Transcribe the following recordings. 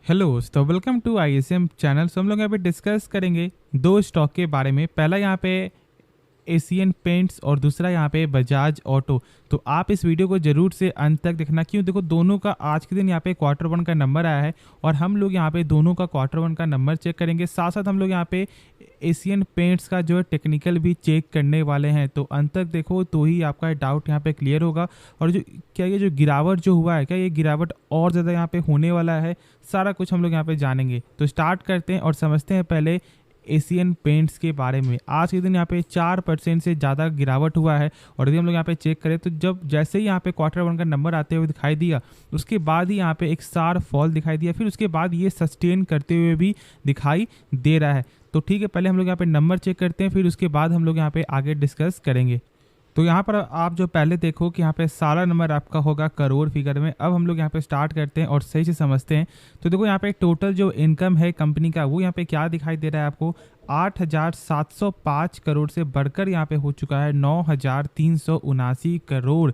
Hello दोस्तों, welcome to ISM channel. हम लोग यहाँ पे डिस्कस करेंगे दो स्टॉक के बारे में। पहला यहाँ पे एशियन पेंट्स और दूसरा यहाँ पे बजाज ऑटो। तो आप इस वीडियो को जरूर से अंत तक देखना। क्यों? देखो, दोनों का आज के दिन यहाँ पे क्वार्टर वन का नंबर आया है और हम लोग यहाँ पे दोनों का क्वार्टर वन का नंबर चेक करेंगे। साथ साथ हम लोग यहाँ पे एशियन पेंट्स का जो है टेक्निकल भी चेक करने वाले हैं। तो अंत तक देखो तो ही आपका डाउट यहाँ पे क्लियर होगा। और जो क्या ये जो गिरावट जो हुआ है, क्या ये गिरावट और ज़्यादा यहाँ पे होने वाला है, सारा कुछ हम लोग यहाँ पे जानेंगे। तो स्टार्ट करते हैं और समझते हैं पहले एशियन पेंट्स के बारे में। आज के दिन यहाँ पे 4% से ज़्यादा गिरावट हुआ है। और यदि हम लोग यहाँ पे चेक करें तो जब जैसे ही यहाँ पे क्वार्टर वन का नंबर आते हुए दिखाई दिया, उसके बाद ही यहाँ पे एक शार्प फॉल दिखाई दिया, फिर उसके बाद ये सस्टेन करते हुए भी दिखाई दे रहा है। तो ठीक है, पहले हम लोग यहाँ पे नंबर चेक करते हैं, फिर उसके बाद हम लोग यहाँ पे आगे डिस्कस करेंगे। तो यहाँ पर आप जो पहले देखो कि यहाँ पे सारा नंबर आपका होगा करोड़ फिगर में। अब हम लोग यहाँ पे स्टार्ट करते हैं और सही से समझते हैं। तो देखो यहाँ पे टोटल जो इनकम है कंपनी का, वो यहाँ पे क्या दिखाई दे रहा है आपको, 8,705 करोड़ से बढ़कर यहाँ पे हो चुका है 9,379 करोड़।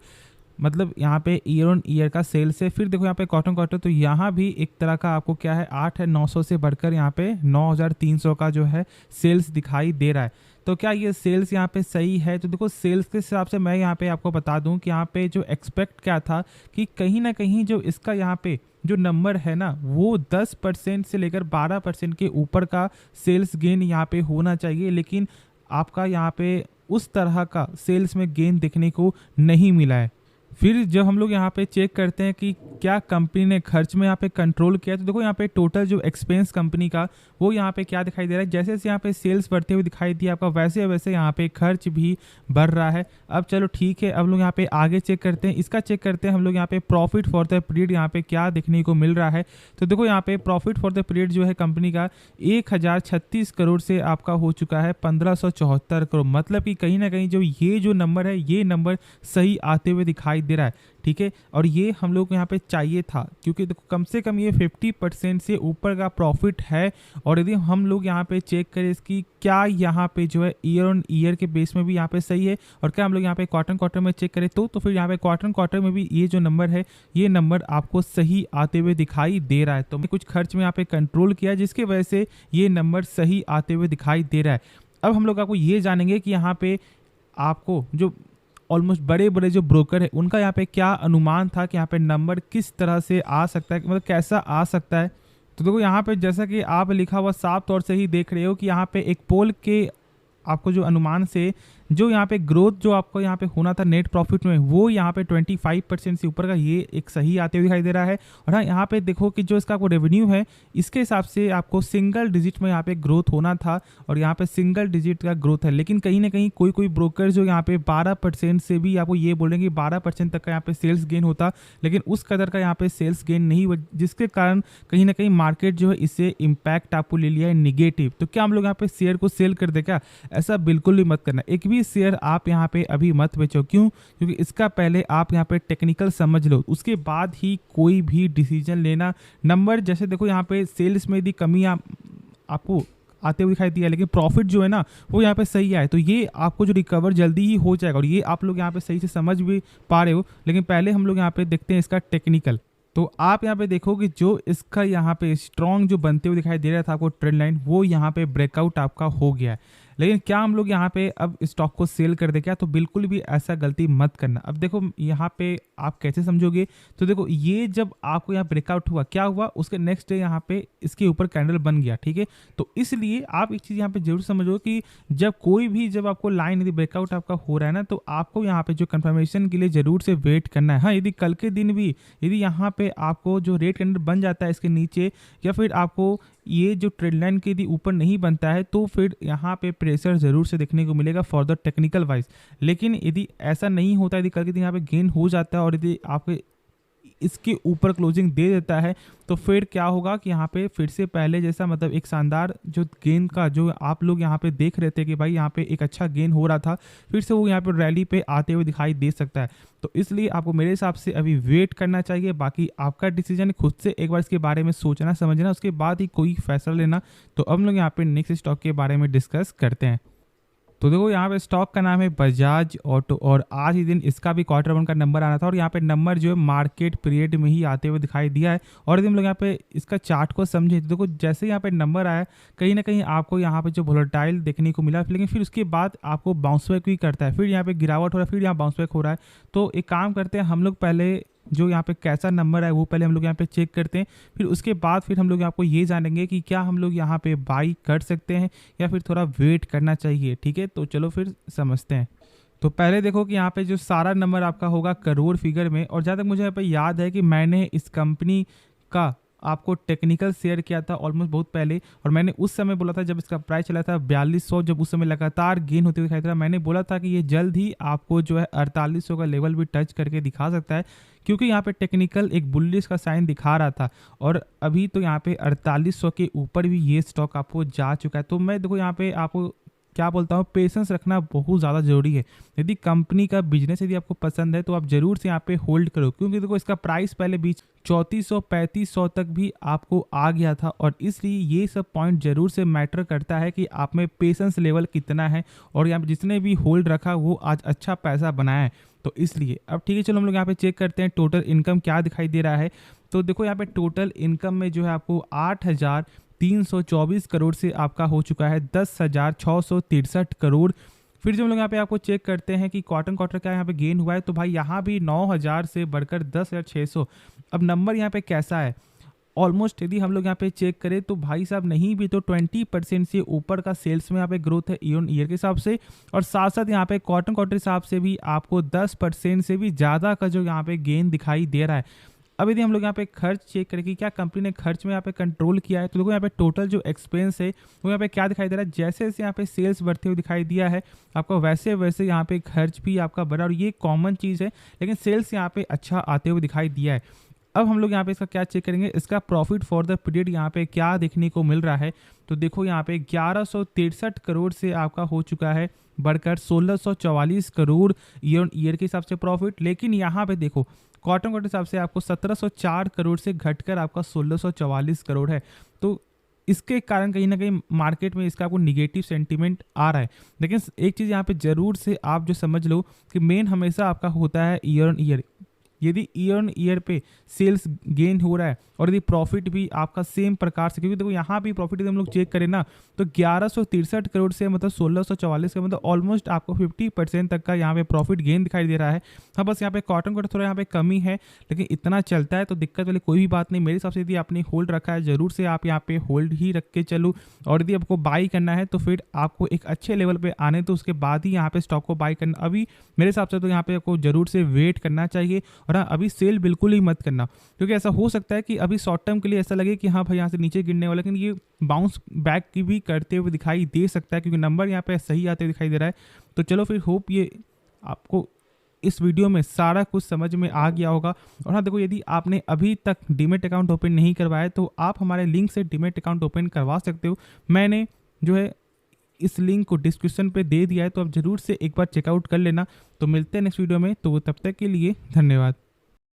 मतलब यहाँ पे ईयर ऑन ईयर का सेल्स है। फिर देखो यहाँ पे क्वार्टर क्वार्टर, तो यहाँ भी एक तरह का आपको क्या है, 8,900 से बढ़कर यहाँ पे 9,300 का जो है सेल्स दिखाई दे रहा है। तो क्या ये सेल्स यहाँ पे सही है? तो देखो, सेल्स के हिसाब से मैं यहाँ पे आपको बता दूं कि यहाँ पे जो एक्सपेक्ट क्या था कि कहीं ना कहीं जो इसका यहाँ पे जो नंबर है ना, वो 10% से लेकर 12% के ऊपर का सेल्स गेन यहाँ पे होना चाहिए। लेकिन आपका यहाँ पे उस तरह का सेल्स में गेन देखने को नहीं मिला है। फिर जब हम लोग यहाँ पे चेक करते हैं कि क्या कंपनी ने खर्च में यहाँ पे कंट्रोल किया, तो देखो यहाँ पे टोटल जो एक्सपेंस कंपनी का, वो यहाँ पे क्या दिखाई दे रहा है, जैसे जैसे यहाँ पे सेल्स बढ़ते हुए दिखाई दिया आपका, वैसे वैसे यहाँ पे खर्च भी बढ़ रहा है। अब चलो ठीक है, अब लोग यहाँ पे आगे चेक करते हैं, इसका चेक करते हैं हम लोग यहाँ पे प्रॉफिट फॉर द पीरियड यहाँ पे क्या देखने को मिल रहा है। तो देखो यहाँ पे प्रॉफिट फॉर द पीरियड जो है कंपनी का 1,036 करोड़ से आपका हो चुका है 1,574 करोड़। मतलब कि कहीं ना कहीं जो ये जो नंबर है, ये नंबर सही आते हुए दिखाई दे रहा है। ठीक है, और ये हम लोग को यहाँ पे चाहिए था, क्योंकि देखो कम से कम ये 50% से ऊपर का प्रॉफिट है। और यदि हम लोग यहाँ पे चेक करें इसकी क्या यहाँ पे जो है ईयर ऑन ईयर के बेस में भी यहाँ पे सही है, और क्या हम लोग यहाँ पे क्वार्टर क्वार्टर में चेक करें तो फिर यहाँ पे क्वार्टर क्वार्टर में भी ये जो नंबर है, ये नंबर आपको सही आते हुए दिखाई दे रहा है। तो कुछ खर्च में यहाँ पे कंट्रोल किया, जिसकी वजह से ये नंबर सही आते हुए दिखाई दे रहा है। अब हम लोग आपको ये जानेंगे कि यहाँ पे आपको जो ऑलमोस्ट बड़े बड़े जो ब्रोकर है, उनका यहाँ पे क्या अनुमान था कि यहाँ पे नंबर किस तरह से आ सकता है, मतलब कैसा आ सकता है। तो देखो यहाँ पे जैसा कि आप लिखा हुआ साफ तौर से ही देख रहे हो कि यहाँ पे एक पोल के आपको जो अनुमान से जो यहाँ पे ग्रोथ जो आपको यहाँ पे होना था नेट प्रॉफिट में, वो यहाँ पे 25% से ऊपर का ये एक सही आते हुए दिखाई दे रहा है। और हाँ, यहाँ पे देखो कि जो इसका आपको रेवेन्यू है, इसके हिसाब से आपको सिंगल डिजिट में यहाँ पे ग्रोथ होना था, और यहाँ पे सिंगल डिजिट का ग्रोथ है। लेकिन कहीं ना कहीं कोई कोई ब्रोकर जो यहाँ पे 12% से भी आपको ये बोलेंगे 12% तक का यहाँ पे सेल्स गेन होता, लेकिन उस कदर का यहाँ पे सेल्स गेन नहीं हुआ, जिसके कारण कहीं ना कहीं मार्केट जो है इससे इम्पैक्ट आपको ले लिया है निगेटिव। तो क्या हम लोग यहाँ पे शेयर को सेल कर दे क्या? ऐसा बिल्कुल भी मत करना। एक भी शेयर आप यहाँ पे अभी मत बेचो। क्यों? क्योंकि इसका पहले आप यहाँ पे टेक्निकल समझ लो, उसके बाद ही कोई भी डिसीजन लेना। नंबर जैसे देखो यहाँ पे सेल्स में यदि कमी आपको आते हुए दिखाई दिया, लेकिन प्रॉफिट जो है ना, वो यहाँ पे सही आए, तो ये आपको जो रिकवर जल्दी ही हो जाएगा। और ये आप लोग यहाँ पे सही से समझ भी पा रहे हो। लेकिन पहले हम लोग यहाँ पे देखते हैं इसका टेक्निकल। तो आप यहाँ पे देखो कि जो इसका यहाँ पे स्ट्रॉन्ग जो बनते हुए दिखाई दे रहा था आपको ट्रेंड लाइन, वो यहाँ पे ब्रेकआउट आपका हो गया है। लेकिन क्या हम लोग यहाँ पे अब स्टॉक को सेल कर दे क्या? तो बिल्कुल भी ऐसा गलती मत करना। अब देखो यहाँ पे आप कैसे समझोगे, तो देखो ये जब आपको यहाँ ब्रेकआउट हुआ, क्या हुआ, उसके नेक्स्ट डे यहाँ पे इसके ऊपर कैंडल बन गया। ठीक है, तो इसलिए आप एक चीज़ यहाँ पे जरूर समझो कि जब कोई भी जब आपको लाइन यदि ब्रेकआउट आपका हो रहा है ना, तो आपको यहाँ पे जो कंफर्मेशन के लिए जरूर से वेट करना है। हाँ, यदि कल के दिन भी यदि यहाँ पे आपको जो रेड कैंडल बन जाता है इसके नीचे, या फिर आपको ये जो ट्रेंड लाइन के यदि ऊपर नहीं बनता है, तो फिर यहाँ पे प्रेशर जरूर से देखने को मिलेगा फॉर द टेक्निकल वाइज। लेकिन यदि ऐसा नहीं होता, यदि कल के दिन यहाँ पे गेन हो जाता है और यदि आपके इसके ऊपर क्लोजिंग दे देता है, तो फिर क्या होगा कि यहाँ पे फिर से पहले जैसा, मतलब एक शानदार जो गेन का जो आप लोग यहाँ पे देख रहे थे कि भाई यहाँ पे एक अच्छा गेन हो रहा था, फिर से वो यहाँ पे रैली पे आते हुए दिखाई दे सकता है। तो इसलिए आपको मेरे हिसाब से अभी वेट करना चाहिए। बाकी आपका डिसीजन, खुद से एक बार इसके बारे में सोचना समझना, उसके बाद ही कोई फैसला लेना। तो अब हम लोग यहाँ पे नेक्स्ट स्टॉक के बारे में डिस्कस करते हैं। तो देखो यहाँ पे स्टॉक का नाम है बजाज ऑटो और आज ही दिन इसका भी क्वार्टर वन का नंबर आना था और यहाँ पे नंबर जो है मार्केट पीरियड में ही आते हुए दिखाई दिया है। और यदि हम लोग यहाँ पे इसका चार्ट को समझे तो देखो जैसे यहाँ पे नंबर आया कहीं ना कहीं आपको यहाँ पे जो वोलेटाइल देखने को मिला, लेकिन फिर उसके बाद आपको बाउंस बैक भी करता है, फिर यहाँ पे गिरावट हो रहा है, फिर यहाँ बाउंस बैक हो रहा है। तो एक काम करते हैं हम लोग पहले जो यहाँ पे कैसा नंबर है वो पहले हम लोग यहाँ पे चेक करते हैं, फिर उसके बाद फिर हम लोग आपको ये जानेंगे कि क्या हम लोग यहाँ पे बाई कर सकते हैं या फिर थोड़ा वेट करना चाहिए। ठीक है, तो चलो फिर समझते हैं। तो पहले देखो कि यहाँ पे जो सारा नंबर आपका होगा करोड़ फिगर में, और जहाँ तक मुझे यहाँ पे याद है कि मैंने इस कंपनी का आपको टेक्निकल शेयर किया था ऑलमोस्ट बहुत पहले, और मैंने उस समय बोला था जब इसका प्राइस चला था 4200, जब उस समय लगातार गेन होते हुए दिखाई दे रहा, मैंने बोला था कि ये जल्द ही आपको जो है 4800 का लेवल भी टच करके दिखा सकता है, क्योंकि यहाँ पे टेक्निकल एक बुलिश का साइन दिखा रहा था। और अभी तो यहाँ पे 4800 के ऊपर भी ये स्टॉक आपको जा चुका है। तो मैं देखो यहाँ पे आपको क्या बोलता हूँ, पेशेंस रखना बहुत ज़्यादा ज़रूरी है। यदि कंपनी का बिजनेस यदि आपको पसंद है तो आप जरूर से यहाँ पे होल्ड करो, क्योंकि देखो इसका प्राइस पहले बीच 3400-3500 तक भी आपको आ गया था, और इसलिए ये सब पॉइंट जरूर से मैटर करता है कि आप में पेशेंस लेवल कितना है, और यहाँ पे जिसने भी होल्ड रखा वो आज अच्छा पैसा बनाया है। तो इसलिए अब ठीक है, चलो हम लोग यहाँ पे चेक करते हैं टोटल इनकम क्या दिखाई दे रहा है। तो देखो यहाँ पे टोटल इनकम में जो है आपको 8,324 करोड़ से आपका हो चुका है 10,663 करोड़। फिर जब हम लोग यहाँ पे आपको चेक करते हैं कि क्वार्टर क्या यहाँ पे गेन हुआ है, तो भाई यहाँ भी 9,000 से बढ़कर 10,600। अब नंबर यहाँ पे कैसा है, ऑलमोस्ट यदि हम लोग यहाँ पे चेक करें तो भाई साहब नहीं भी तो 20% से ऊपर का सेल्स में यहाँ पे ग्रोथ है ईयर ऑन ईयर के हिसाब से, और साथ साथ यहाँ पे क्वार्टर हिसाब से भी आपको 10% से भी ज़्यादा का जो यहाँ पे गेन दिखाई दे रहा है। अब यदि हम लोग यहाँ पे खर्च चेक करें कि क्या कंपनी ने खर्च में यहाँ पे कंट्रोल किया है, तो देखो यहाँ पे टोटल जो एक्सपेंस है वो यहाँ पे क्या दिखाई दे रहा है, जैसे जैसे यहाँ पे सेल्स बढ़ते हुए दिखाई दिया है आपको वैसे वैसे यहाँ पे खर्च भी आपका बढ़ा, और ये कॉमन चीज़ है, लेकिन सेल्स यहाँ पे अच्छा आते हुए दिखाई दिया है। अब हम लोग यहाँ पे इसका क्या चेक करेंगे, इसका प्रॉफिट फॉर द पीरियड यहाँ पे क्या देखने को मिल रहा है। तो देखो यहाँ पे 1163 करोड़ से आपका हो चुका है बढ़कर 1644 करोड़ ईयर ऑन ईयर के हिसाब से प्रॉफिट, लेकिन यहाँ पे देखो क्वार्टर हिसाब से आपको 1704 करोड़ से घटकर आपका 1644 करोड़ है। तो इसके कारण कहीं ना कहीं मार्केट में इसका आपको निगेटिव सेंटीमेंट आ रहा है। लेकिन एक चीज़ यहाँ पे जरूर से आप जो समझ लो कि मेन हमेशा आपका होता है ईयर ऑन ईयर। यदि ईयर ऑन ईयर पे सेल्स गेन हो रहा है और यदि प्रॉफिट भी आपका सेम प्रकार से, क्योंकि देखो यहाँ भी प्रॉफिट यदि हम लोग चेक करें ना तो 1163 करोड़ से मतलब 1644 का मतलब ऑलमोस्ट आपको 50% तक का यहाँ पे प्रॉफिट गेन दिखाई दे रहा है। हाँ बस यहाँ पे क्वार्टर थोड़ा यहाँ पे कमी है, लेकिन इतना चलता है तो दिक्कत वाली कोई भी बात नहीं। मेरे हिसाब से यदि आपने होल्ड रखा है जरूर से आप यहाँ पे होल्ड ही रख के चलो, और यदि आपको बाई करना है तो फिर आपको एक अच्छे लेवल पे आने तो उसके बाद ही यहाँ पे स्टॉक को बाई करना। अभी मेरे हिसाब से तो यहाँ पे आपको जरूर से वेट करना चाहिए, और हाँ अभी सेल बिल्कुल ही मत करना, क्योंकि ऐसा हो सकता है कि अभी शॉर्ट टर्म के लिए ऐसा लगे कि हाँ भाई यहाँ से नीचे गिरने वाला, लेकिन ये बाउंस बैक की भी करते हुए दिखाई दे सकता है, क्योंकि नंबर यहाँ पे सही आते हुए दिखाई दे रहा है। तो चलो फिर होप ये आपको इस वीडियो में सारा कुछ समझ में आ गया होगा। और हाँ देखो यदि आपने अभी तक डीमैट अकाउंट ओपन नहीं करवाया तो आप हमारे लिंक से डीमैट अकाउंट ओपन करवा सकते हो। मैंने जो है इस लिंक को डिस्क्रिप्शन पे दे दिया है, तो आप जरूर से एक बार चेकआउट कर लेना। तो मिलते हैं नेक्स्ट वीडियो में, तो तब तक के लिए धन्यवाद।